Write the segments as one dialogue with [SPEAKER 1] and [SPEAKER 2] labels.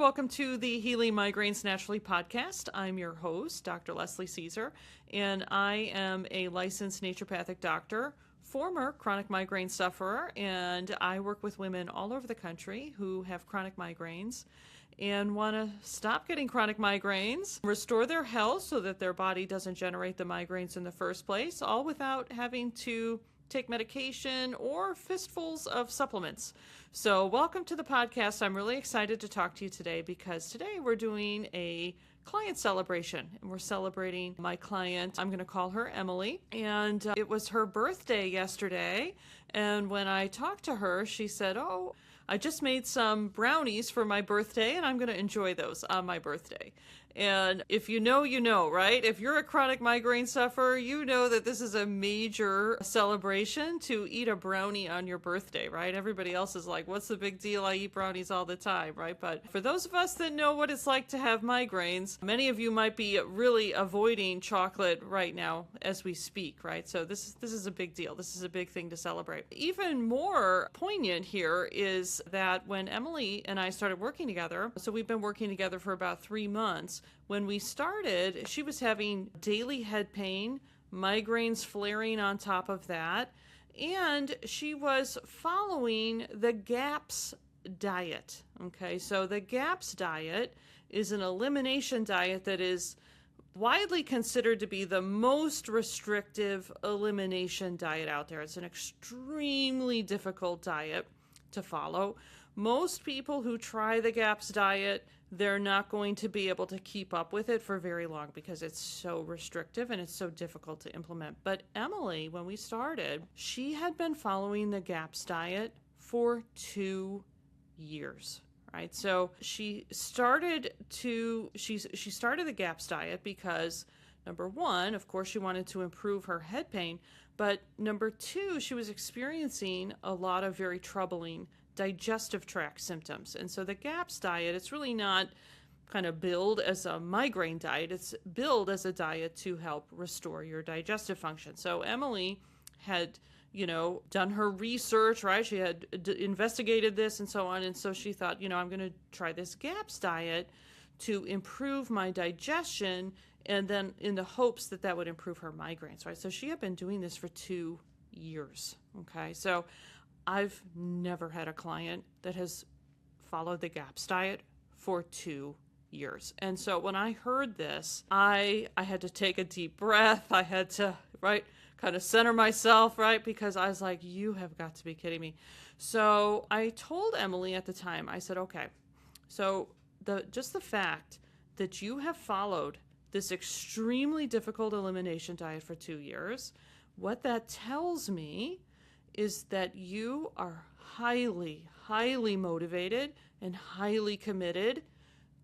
[SPEAKER 1] Welcome to the Healing Migraines Naturally podcast. I'm your host, Dr. Leslie Caesar, and I am a licensed naturopathic doctor, former chronic migraine sufferer, and I work with women all over the country who have chronic migraines and want to stop getting chronic migraines, restore their health so that their body doesn't generate the migraines in the first place, all without having to take medication or fistfuls of supplements. So welcome to the podcast. I'm really excited to talk to you today because today we're doing a client celebration, and we're celebrating my client. I'm going to call her Emily, and it was her birthday yesterday. And when I talked to her, she said, "Oh, I just made some brownies for my birthday, and I'm going to enjoy those on my birthday." And if you know, you know, right? If you're a chronic migraine sufferer, you know that this is a major celebration to eat a brownie on your birthday, right? Everybody else is like, what's the big deal? I eat brownies all the time, right? But for those of us that know what it's like to have migraines, many of you might be really avoiding chocolate right now as we speak, right? So this is a big deal. This is a big thing to celebrate. Even more poignant here is that when Emily and I started working together, so we've been working together for about 3 months. When we started, she was having daily head pain, migraines flaring on top of that, and she was following the GAPS diet. Okay, so the GAPS diet is an elimination diet that is widely considered to be the most restrictive elimination diet out there. It's an extremely difficult diet to follow. Most people who try the GAPS diet, they're not going to be able to keep up with it for very long because it's so restrictive and it's so difficult to implement. But Emily, when we started, she had been following the GAPS diet for 2 years, right? So she started the GAPS diet because, number one, of course, she wanted to improve her head pain, but number two, she was experiencing a lot of very troubling digestive tract symptoms. And so the GAPS diet, it's really not kind of billed as a migraine diet. It's billed as a diet to help restore your digestive function. So Emily had, done her research, right? She had investigated this and so on. And so she thought, I'm going to try this GAPS diet to improve my digestion, and then in the hopes that that would improve her migraines, right? So she had been doing this for 2 years. Okay. So I've never had a client that has followed the GAPS diet for 2 years. And so when I heard this, I had to take a deep breath. I had to, kind of center myself, because I was like, you have got to be kidding me. So I told Emily at the time, I said, okay, so just the fact that you have followed this extremely difficult elimination diet for 2 years, what that tells me is that you are highly, highly motivated and highly committed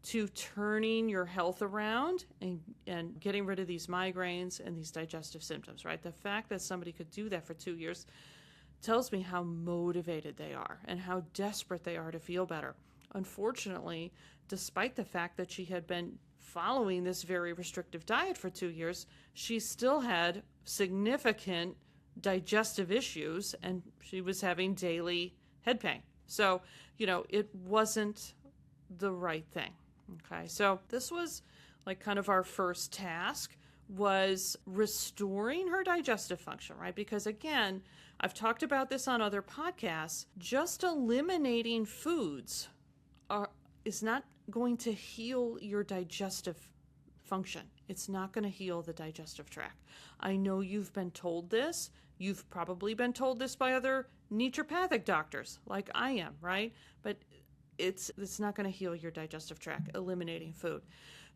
[SPEAKER 1] to turning your health around and getting rid of these migraines and these digestive symptoms, right? The fact that somebody could do that for 2 years tells me how motivated they are and how desperate they are to feel better. Unfortunately, despite the fact that she had been following this very restrictive diet for 2 years, she still had significant digestive issues, and she was having daily head pain. So, it wasn't the right thing. Okay. So this was like kind of our first task, was restoring her digestive function, right? Because again, I've talked about this on other podcasts, just eliminating foods is not going to heal your digestive function. It's not going to heal the digestive tract. I know you've been told this. You've probably been told this by other naturopathic doctors like I am, right? But it's not going to heal your digestive tract, eliminating food.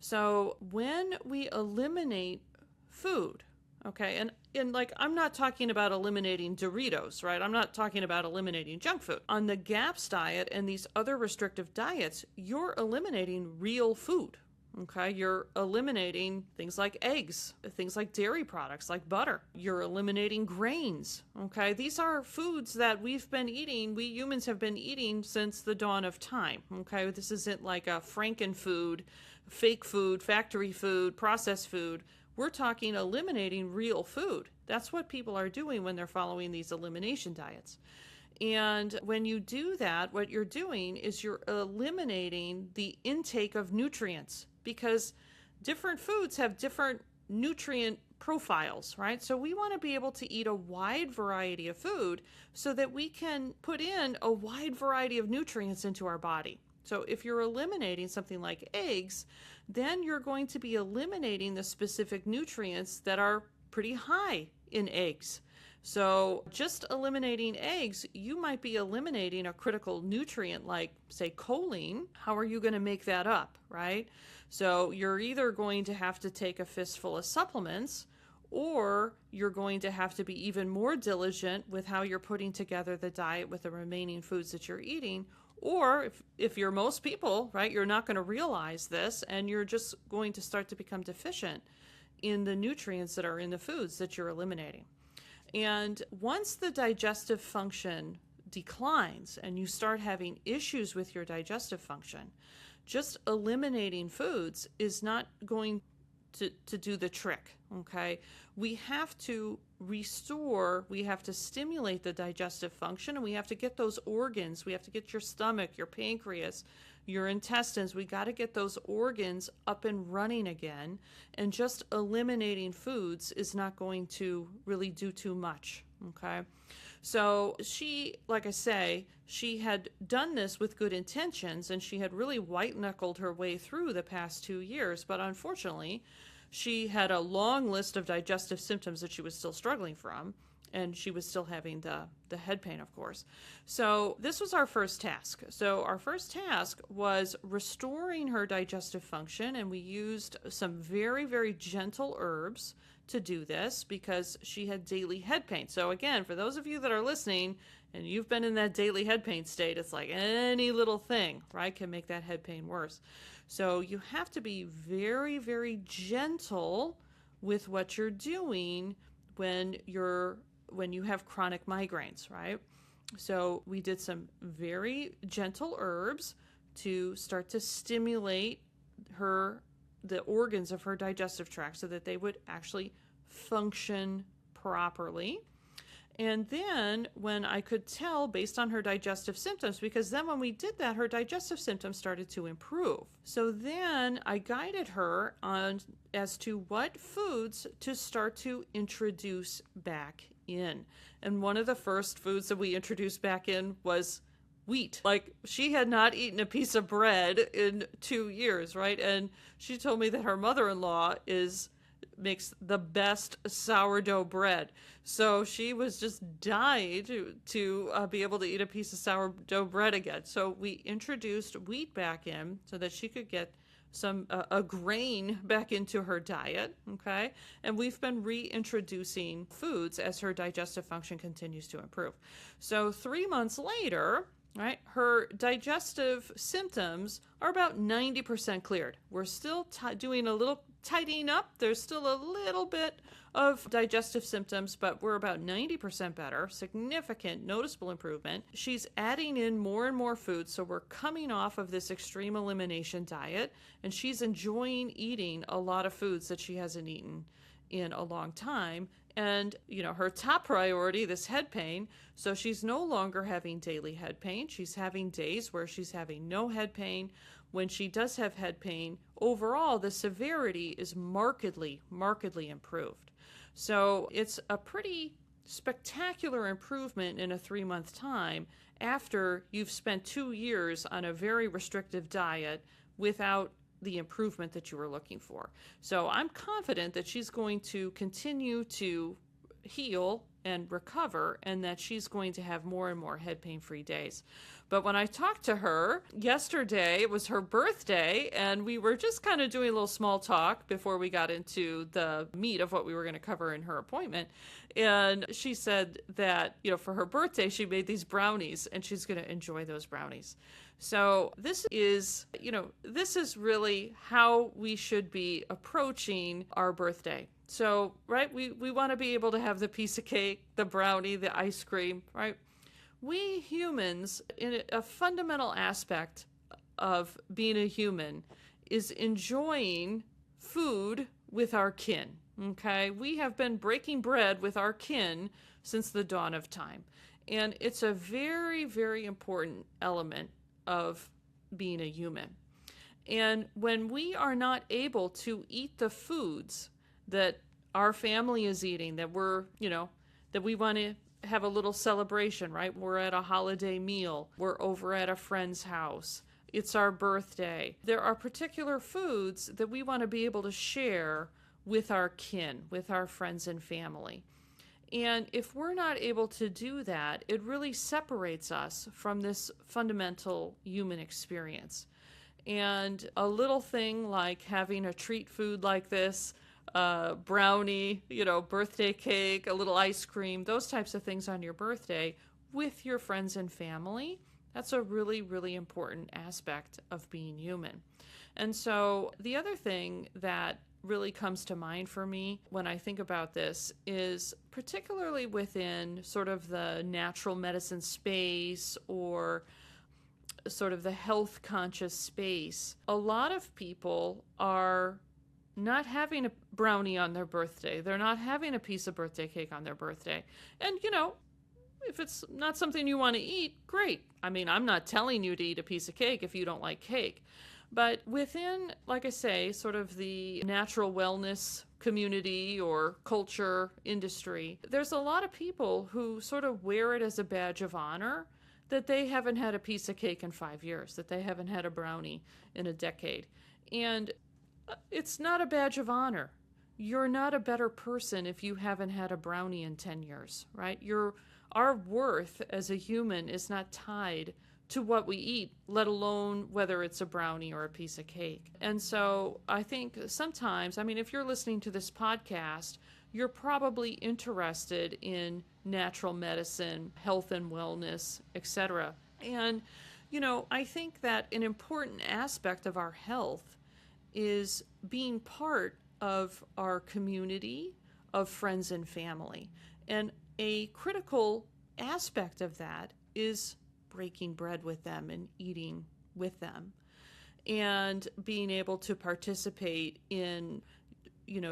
[SPEAKER 1] So when we eliminate food, okay, and like I'm not talking about eliminating Doritos, right? I'm not talking about eliminating junk food. On the GAPS diet and these other restrictive diets, you're eliminating real food. Okay, you're eliminating things like eggs, things like dairy products, like butter. You're eliminating grains. Okay, these are foods that we've been eating, we humans have been eating since the dawn of time. Okay, this isn't like a frankenfood, fake food, factory food, processed food. We're talking eliminating real food. That's what people are doing when they're following these elimination diets. And when you do that, what you're doing is you're eliminating the intake of nutrients, because different foods have different nutrient profiles, right? So we want to be able to eat a wide variety of food so that we can put in a wide variety of nutrients into our body. So if you're eliminating something like eggs, then you're going to be eliminating the specific nutrients that are pretty high in eggs. So just eliminating eggs, you might be eliminating a critical nutrient like, say, choline. How are you going to make that up, right? So you're either going to have to take a fistful of supplements, or you're going to have to be even more diligent with how you're putting together the diet with the remaining foods that you're eating. Or if you're most people, right, you're not going to realize this, and you're just going to start to become deficient in the nutrients that are in the foods that you're eliminating. And once the digestive function declines and you start having issues with your digestive function, just eliminating foods is not going to do the trick, okay? We have to restore, we have to stimulate the digestive function, and we have to get those organs, we have to get your stomach, your pancreas, your intestines, we got to get those organs up and running again, and just eliminating foods is not going to really do too much, okay? So she, like I say, she had done this with good intentions, and she had really white-knuckled her way through the past 2 years, but unfortunately, she had a long list of digestive symptoms that she was still struggling from, and she was still having the head pain, of course. So this was our first task. So our first task was restoring her digestive function, and we used some very, very gentle herbs to do this because she had daily head pain. So again, for those of you that are listening and you've been in that daily head pain state, it's like any little thing, right, can make that head pain worse. So you have to be very, very gentle with what you're doing when you have chronic migraines, right? So we did some very gentle herbs to start to stimulate the organs of her digestive tract so that they would actually function properly. And then when I could tell based on her digestive symptoms, because then when we did that, her digestive symptoms started to improve. So then I guided her on as to what foods to start to introduce back in. And one of the first foods that we introduced back in was wheat. Like, she had not eaten a piece of bread in 2 years, right? And she told me that her mother-in-law makes the best sourdough bread. So she was just dying to be able to eat a piece of sourdough bread again. So we introduced wheat back in so that she could get a grain back into her diet, okay? And we've been reintroducing foods as her digestive function continues to improve. So 3 months later, right, her digestive symptoms are about 90% cleared. We're still doing a little tidying up. There's still a little bit of digestive symptoms, but we're about 90% better, significant, noticeable improvement. She's adding in more and more food, so we're coming off of this extreme elimination diet, and she's enjoying eating a lot of foods that she hasn't eaten in a long time. And, her top priority, this head pain, so she's no longer having daily head pain. She's having days where she's having no head pain. When she does have head pain, overall, the severity is markedly improved. So it's a pretty spectacular improvement in a 3-month time after you've spent 2 years on a very restrictive diet without the improvement that you were looking for. So I'm confident that she's going to continue to heal and recover, and that she's going to have more and more head pain-free days. But when I talked to her yesterday, it was her birthday, and we were just kind of doing a little small talk before we got into the meat of what we were going to cover in her appointment. And she said that, for her birthday, she made these brownies, and she's going to enjoy those brownies. So this is really how we should be approaching our birthday. So, right, we want to be able to have the piece of cake, the brownie, the ice cream, right? We humans, in a fundamental aspect of being a human, is enjoying food with our kin, okay? We have been breaking bread with our kin since the dawn of time. And it's a very, very important element of being a human. And when we are not able to eat the foods that our family is eating, that that we want to have a little celebration, right? We're at a holiday meal, we're over at a friend's house, it's our birthday. There are particular foods that we want to be able to share with our kin, with our friends and family. And if we're not able to do that, it really separates us from this fundamental human experience. And a little thing like having a treat food like this, brownie, birthday cake, a little ice cream, those types of things on your birthday with your friends and family, that's a really, really important aspect of being human. And so the other thing that really comes to mind for me when I think about this is particularly within sort of the natural medicine space or sort of the health conscious space. A lot of people are not having a brownie on their birthday. They're not having a piece of birthday cake on their birthday. And, if it's not something you want to eat, great. I mean, I'm not telling you to eat a piece of cake if you don't like cake. But within, like I say, sort of the natural wellness community or culture industry, there's a lot of people who sort of wear it as a badge of honor that they haven't had a piece of cake in 5 years, that they haven't had a brownie in a decade. And it's not a badge of honor. You're not a better person if you haven't had a brownie in 10 years, right? Our worth as a human is not tied to what we eat, let alone whether it's a brownie or a piece of cake. And so I think sometimes, if you're listening to this podcast, you're probably interested in natural medicine, health and wellness, etc. And, I think that an important aspect of our health is being part of our community of friends and family. And a critical aspect of that is breaking bread with them and eating with them and being able to participate in,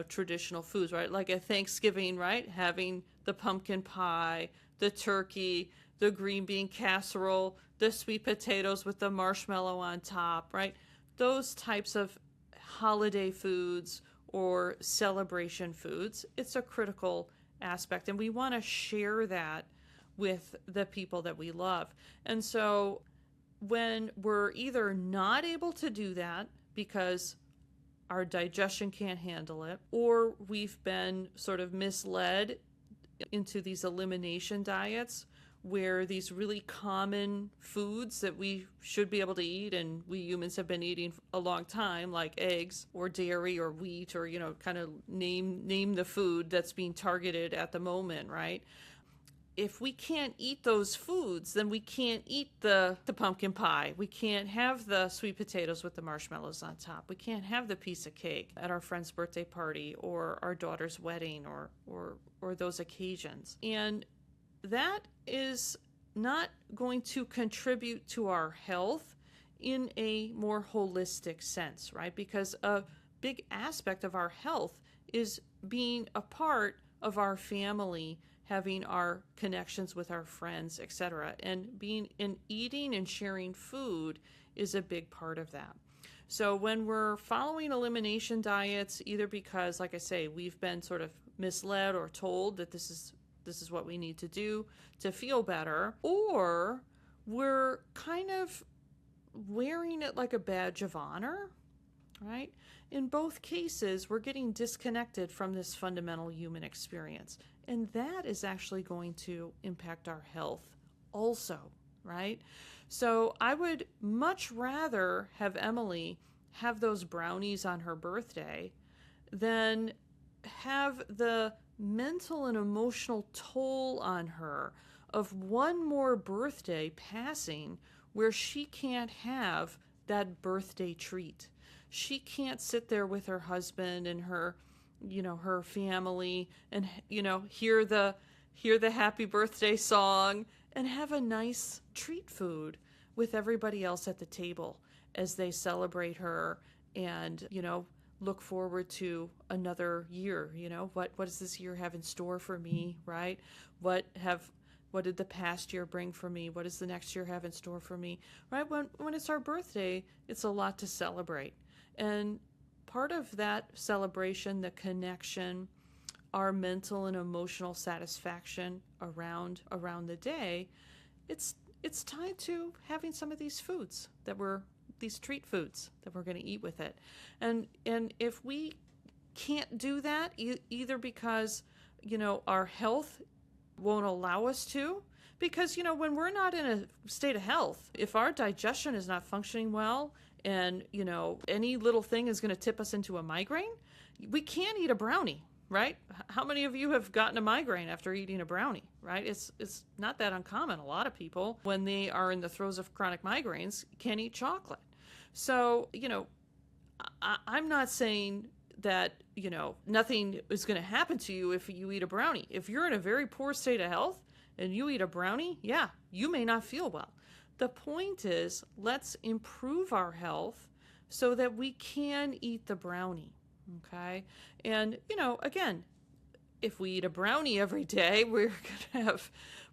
[SPEAKER 1] traditional foods, right? Like at Thanksgiving, right? Having the pumpkin pie, the turkey, the green bean casserole, the sweet potatoes with the marshmallow on top, right? Those types of holiday foods or celebration foods, it's a critical aspect. And we want to share that with the people that we love. And so when we're either not able to do that because our digestion can't handle it, or we've been sort of misled into these elimination diets where these really common foods that we should be able to eat and we humans have been eating a long time, like eggs or dairy or wheat, or kind of name the food that's being targeted at the moment, right? If we can't eat those foods, then we can't eat the pumpkin pie. We can't have the sweet potatoes with the marshmallows on top. We can't have the piece of cake at our friend's birthday party or our daughter's wedding or those occasions. And that is not going to contribute to our health in a more holistic sense, right? Because a big aspect of our health is being a part of our family, having our connections with our friends, etc. And eating and sharing food is a big part of that. So when we're following elimination diets, either because, like I say, we've been sort of misled or told that this is what we need to do to feel better, or we're kind of wearing it like a badge of honor, right? In both cases, we're getting disconnected from this fundamental human experience. And that is actually going to impact our health also, right? So I would much rather have Emily have those brownies on her birthday than have the mental and emotional toll on her of one more birthday passing where she can't have that birthday treat. She can't sit there with her husband and her family and, hear the happy birthday song and have a nice treat food with everybody else at the table as they celebrate her and, look forward to another year. What does this year have in store for me, right? What have What did the past year bring for me? What does the next year have in store for me? Right? When it's our birthday, it's a lot to celebrate. And part of that celebration, the connection, our mental and emotional satisfaction around the day, it's tied to having some of these foods these treat foods that we're going to eat with it. And if we can't do that, either because, our health won't allow us to, because, when we're not in a state of health, if our digestion is not functioning well and, any little thing is going to tip us into a migraine, we can't eat a brownie, right? How many of you have gotten a migraine after eating a brownie, right? It's not that uncommon. A lot of people, when they are in the throes of chronic migraines, can't eat chocolate. So, I'm not saying that, nothing is going to happen to you if you eat a brownie. If you're in a very poor state of health and you eat a brownie, yeah, you may not feel well. The point is, let's improve our health so that we can eat the brownie, okay? And, again, if we eat a brownie every day, we're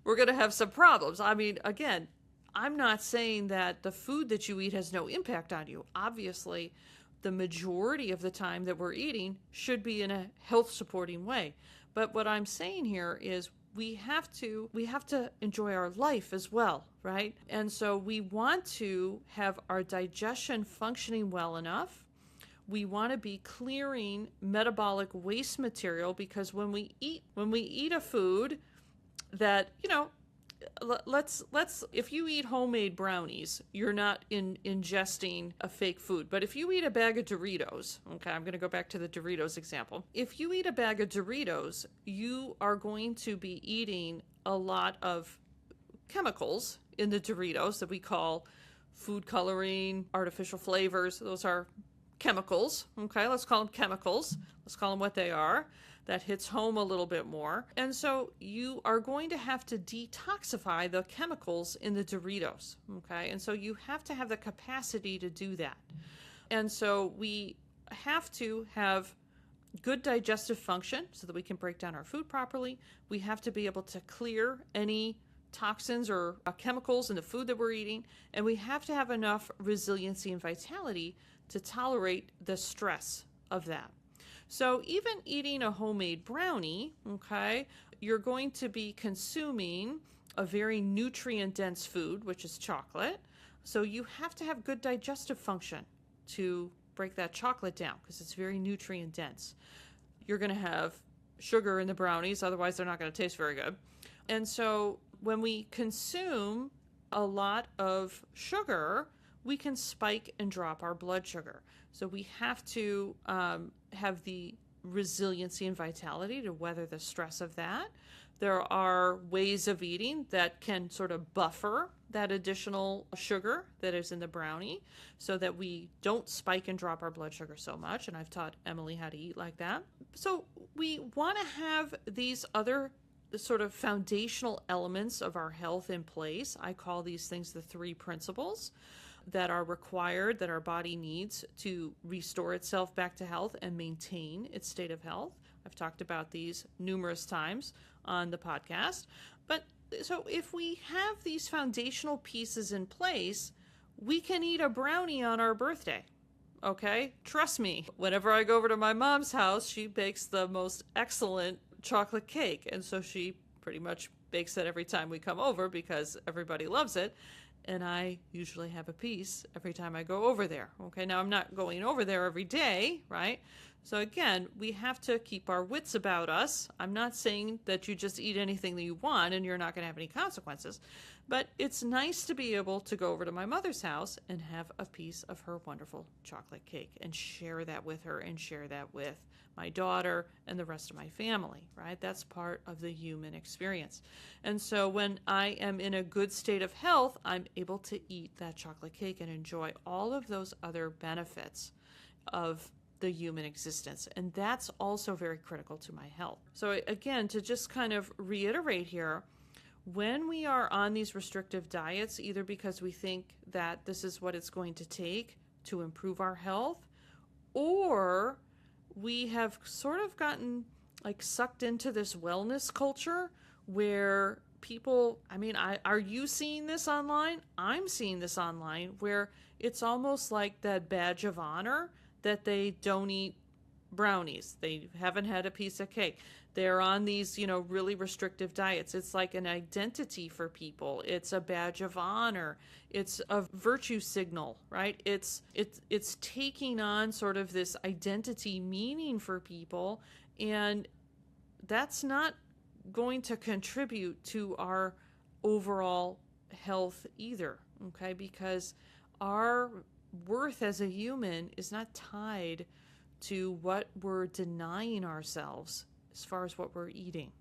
[SPEAKER 1] going to have some problems. I mean, again, I'm not saying that the food that you eat has no impact on you. Obviously, the majority of the time that we're eating should be in a health supporting way. But what I'm saying here is we have to enjoy our life as well, right? And so we want to have our digestion functioning well enough. We want to be clearing metabolic waste material, because when we eat a food that, let's if you eat homemade brownies, you're not ingesting a fake food. But if you eat a bag of Doritos, okay, I'm going to go back to the Doritos example. If you eat a bag of Doritos, you are going to be eating a lot of chemicals in the Doritos that we call food coloring, artificial flavors. Those are chemicals, okay? Let's call them chemicals. Let's call them what they are. That hits home a little bit more. And so you are going to have to detoxify the chemicals in the Doritos, okay? And so you have to have the capacity to do that. And so we have to have good digestive function so that we can break down our food properly. We have to be able to clear any toxins or chemicals in the food that we're eating. And we have to have enough resiliency and vitality to tolerate the stress of that. So even eating a homemade brownie, okay, you're going to be consuming a very nutrient-dense food, which is chocolate. So you have to have good digestive function to break that chocolate down, because it's very nutrient-dense. You're going to have sugar in the brownies, otherwise they're not going to taste very good. And so when we consume a lot of sugar, we can spike and drop our blood sugar. So we have to have the resiliency and vitality to weather the stress of that. There are ways of eating that can sort of buffer that additional sugar that is in the brownie so that we don't spike and drop our blood sugar so much. And I've taught Emily how to eat like that. So we want to have these other sort of foundational elements of our health in place. I call these things the 3 principles that are required, that our body needs to restore itself back to health and maintain its state of health. I've talked about these numerous times on the podcast. But so if we have these foundational pieces in place, we can eat a brownie on our birthday. Okay? Trust me. Whenever I go over to my mom's house, she bakes the most excellent chocolate cake. And so she pretty much bakes it every time we come over because everybody loves it. And I usually have a piece every time I go over there. Okay, now I'm not going over there every day, right? So again, we have to keep our wits about us. I'm not saying that you just eat anything that you want and you're not going to have any consequences. But it's nice to be able to go over to my mother's house and have a piece of her wonderful chocolate cake and share that with her and share that with my daughter and the rest of my family, right? That's part of the human experience. And so when I am in a good state of health, I'm able to eat that chocolate cake and enjoy all of those other benefits of the human existence. And that's also very critical to my health. So again, to just kind of reiterate here, when we are on these restrictive diets, either because we think that this is what it's going to take to improve our health, or we have sort of gotten like sucked into this wellness culture where people, I mean, are you seeing this online? I'm seeing this online where it's almost like that badge of honor that they don't eat brownies. They haven't had a piece of cake. They're on these, really restrictive diets. It's like an identity for people. It's a badge of honor. It's a virtue signal, right? It's taking on sort of this identity meaning for people, and that's not going to contribute to our overall health either, okay? Because our worth as a human is not tied to what we're denying ourselves as far as what we're eating.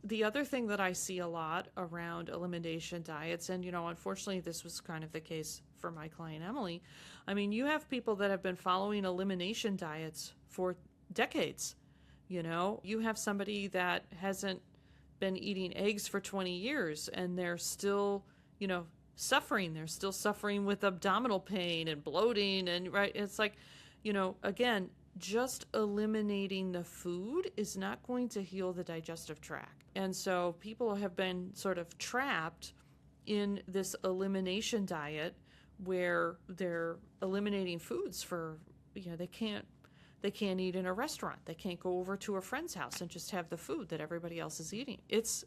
[SPEAKER 1] The other thing that I see a lot around elimination diets, and unfortunately this was kind of the case for my client Emily, I mean, you have people that have been following elimination diets for decades. You have somebody that hasn't been eating eggs for 20 years and they're still, suffering. They're still suffering with abdominal pain and bloating, and right, it's like, again, just eliminating the food is not going to heal the digestive tract. And so people have been sort of trapped in this elimination diet where they're eliminating foods for, they can't eat in a restaurant. They can't go over to a friend's house and just have the food that everybody else is eating. It's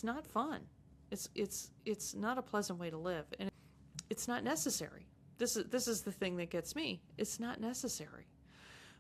[SPEAKER 1] not fun. It's not a pleasant way to live, and it's not necessary. This is the thing that gets me. It's not necessary.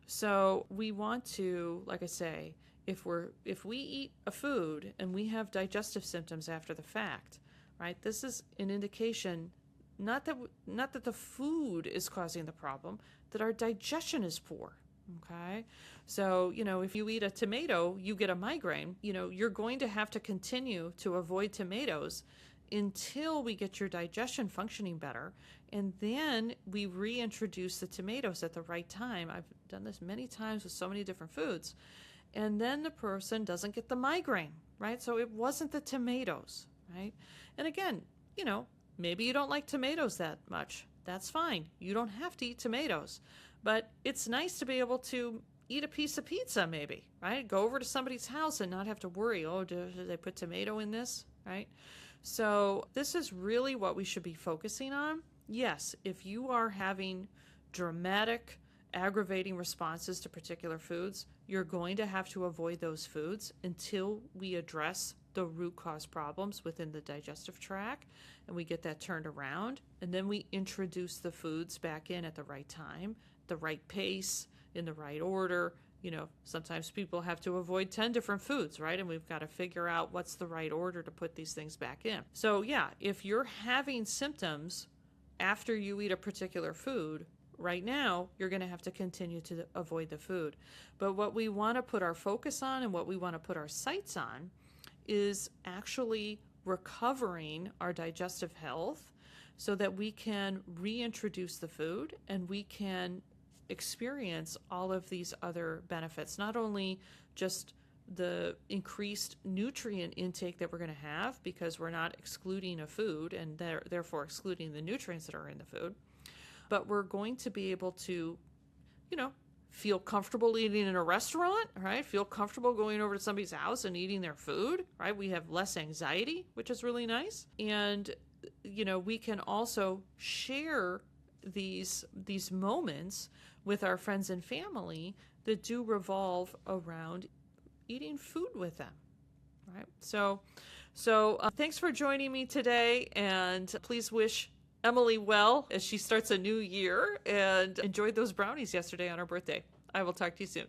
[SPEAKER 1] So we want to, like I say, if we eat a food and we have digestive symptoms after the fact, right? This is an indication not that the food is causing the problem, that our digestion is poor. Okay? So, if you eat a tomato, you get a migraine, you're going to have to continue to avoid tomatoes until we get your digestion functioning better. And then we reintroduce the tomatoes at the right time. I've done this many times with so many different foods. And then the person doesn't get the migraine, right? So it wasn't the tomatoes, right? And again, maybe you don't like tomatoes that much. That's fine. You don't have to eat tomatoes. But it's nice to be able to eat a piece of pizza maybe, right? Go over to somebody's house and not have to worry, did they put tomato in this, right? So this is really what we should be focusing on. Yes, if you are having dramatic, aggravating responses to particular foods, you're going to have to avoid those foods until we address the root cause problems within the digestive tract and we get that turned around. And then we introduce the foods back in at the right time, the right pace, in the right order. Sometimes people have to avoid 10 different foods, right? And we've got to figure out what's the right order to put these things back in. So yeah, if you're having symptoms after you eat a particular food, right now, you're going to have to continue to avoid the food. But what we want to put our focus on and what we want to put our sights on is actually recovering our digestive health so that we can reintroduce the food and we can experience all of these other benefits, not only just the increased nutrient intake that we're going to have because we're not excluding a food and therefore excluding the nutrients that are in the food, but we're going to be able to, feel comfortable eating in a restaurant, right? Feel comfortable going over to somebody's house and eating their food, right? We have less anxiety, which is really nice. And, we can also share these moments with our friends and family that do revolve around eating food with them, right? So thanks for joining me today, and please wish Emily well as she starts a new year, and enjoyed those brownies yesterday on her birthday. I will talk to you soon.